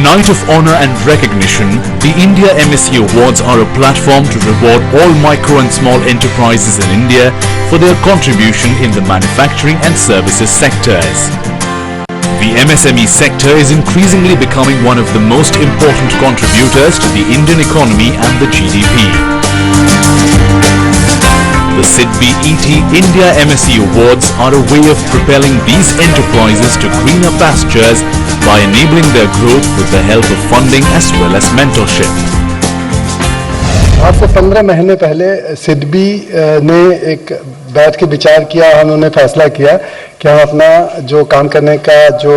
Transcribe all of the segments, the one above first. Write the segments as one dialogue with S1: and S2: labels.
S1: night of honor and recognition, the India MSE Awards are a platform to reward all micro and small enterprises in India for their contribution in the manufacturing and services sectors. The MSME sector is increasingly becoming one of the most important contributors to the Indian economy and the GDP. The SIDBI ET India MSE Awards are a way of propelling these enterprises to greener pastures by enabling their growth with the help of funding as well as mentorship.
S2: आज से 15 महीने पहले सिडबी ने एक बैठ के विचार किया, उन्होंने फैसला किया कि हम अपना जो काम करने का जो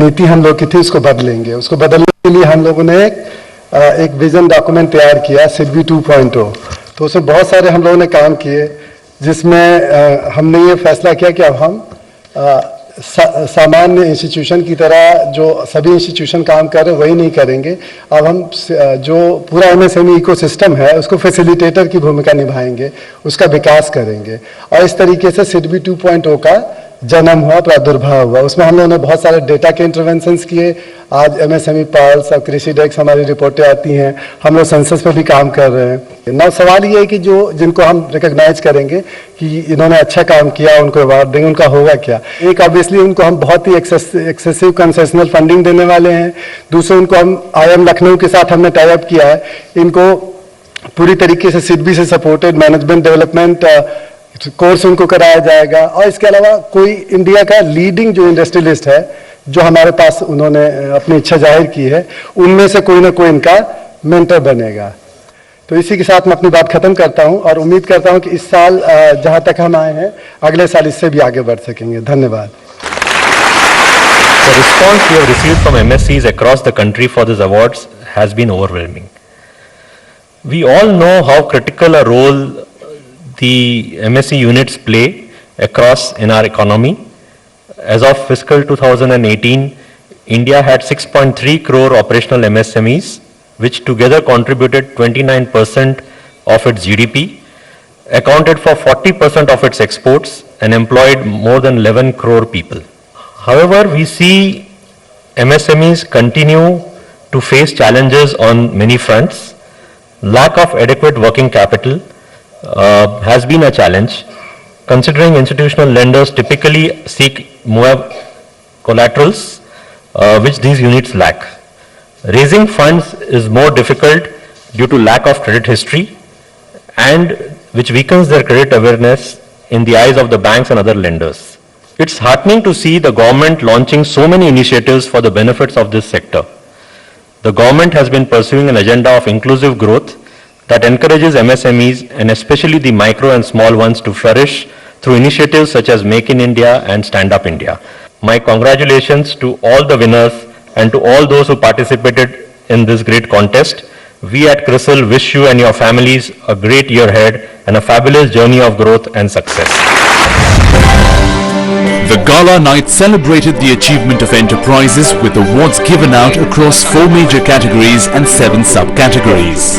S2: नीति हम लोग की थी उसको बदलेंगे। उसको बदलने के लिए हम लोगों ने एक विजन डॉक्यूमेंट तैयार किया सिडबी 2.0। तो उसमें बहुत सारे हम लोगों ने काम किए, जिसमें हमने ये फैसला किया कि अब हम सामान्य इंस्टीट्यूशन की तरह जो सभी इंस्टीट्यूशन काम कर रहे हैं वही नहीं करेंगे। अब हम जो पूरा एमएसएमई इकोसिस्टम है उसको फैसिलिटेटर की भूमिका निभाएंगे, उसका विकास करेंगे। और इस तरीके से सिडबी 2.0 का जन्म हुआ, प्रादुर्भाव हुआ। उसमें हम लोगों ने बहुत सारे डेटा के इंटरवेंशंस किए। आज एमएसएमई पल्स और कृषि डेस्क हमारी रिपोर्टें आती हैं, हम लोग सेंसस पर भी काम कर रहे हैं। नौ सवाल ये है कि जो जिनको हम रिकॉग्नाइज करेंगे कि इन्होंने अच्छा काम किया, उनको अवार्ड देंगे, उनका होगा क्या। एक ऑब्वियसली उनको हम बहुत ही एक्सेसिव कंसेशनल फंडिंग देने वाले हैं। दूसरे उनको हम IIM लखनऊ के साथ हमने टाई अप किया है, इनको पूरी तरीके से सिडबी से सपोर्टेड मैनेजमेंट डेवलपमेंट कोर्स उनको कराया जाएगा। और इसके अलावा कोई इंडिया का लीडिंग जो इंडस्ट्रियलिस्ट है जो हमारे पास उन्होंने अपनी इच्छा जाहिर की है, उनमें से कोई ना कोई इनका मेंटर बनेगा। तो इसी के साथ मैं अपनी बात खत्म करता हूं और उम्मीद करता हूं कि इस साल जहां तक हम आए हैं अगले साल इससे भी आगे बढ़ सकेंगे। धन्यवाद।
S3: The response we have received from MSCs across the country for these awards has been overwhelming. We all know how critical a role the MSE units play across in our economy. As of fiscal 2018, India had 6.3 crore operational MSMEs, which together contributed 29% of its GDP, accounted for 40% of its exports, and employed more than 11 crore people. However, we see MSMEs continue to face challenges on many fronts. Lack of adequate working capital has been a challenge, considering institutional lenders typically seek more collaterals which these units lack. Raising funds is more difficult due to lack of credit history, and which weakens their credit awareness in the eyes of the banks and other lenders. It's heartening to see the government launching so many initiatives for the benefits of this sector. The government has been pursuing an agenda of inclusive growth that encourages MSMEs and especially the micro and small ones to flourish through initiatives such as Make in India and Stand Up India. My congratulations to all the winners and to all those who participated in this great contest. We at CRISIL wish you and your families a great year ahead and a fabulous journey of growth and success.
S1: The gala night celebrated the achievement of enterprises with awards given out across 4 major categories and 7 subcategories.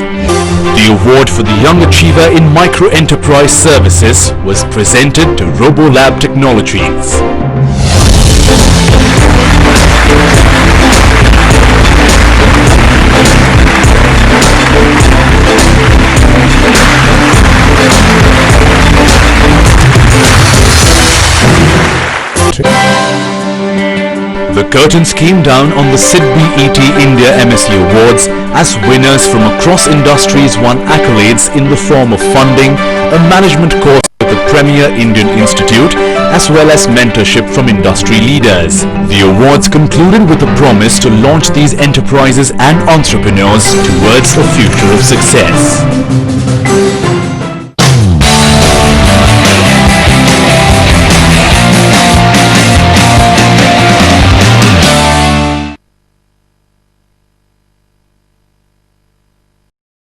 S1: The award for the Young Achiever in Micro Enterprise Services was presented to RoboLab Technologies. The curtains came down on the SIDBI ET India MSE Awards as winners from across industries won accolades in the form of funding, a management course at the Premier Indian Institute, as well as mentorship from industry leaders. The awards concluded with a promise to launch these enterprises and entrepreneurs towards a future of success.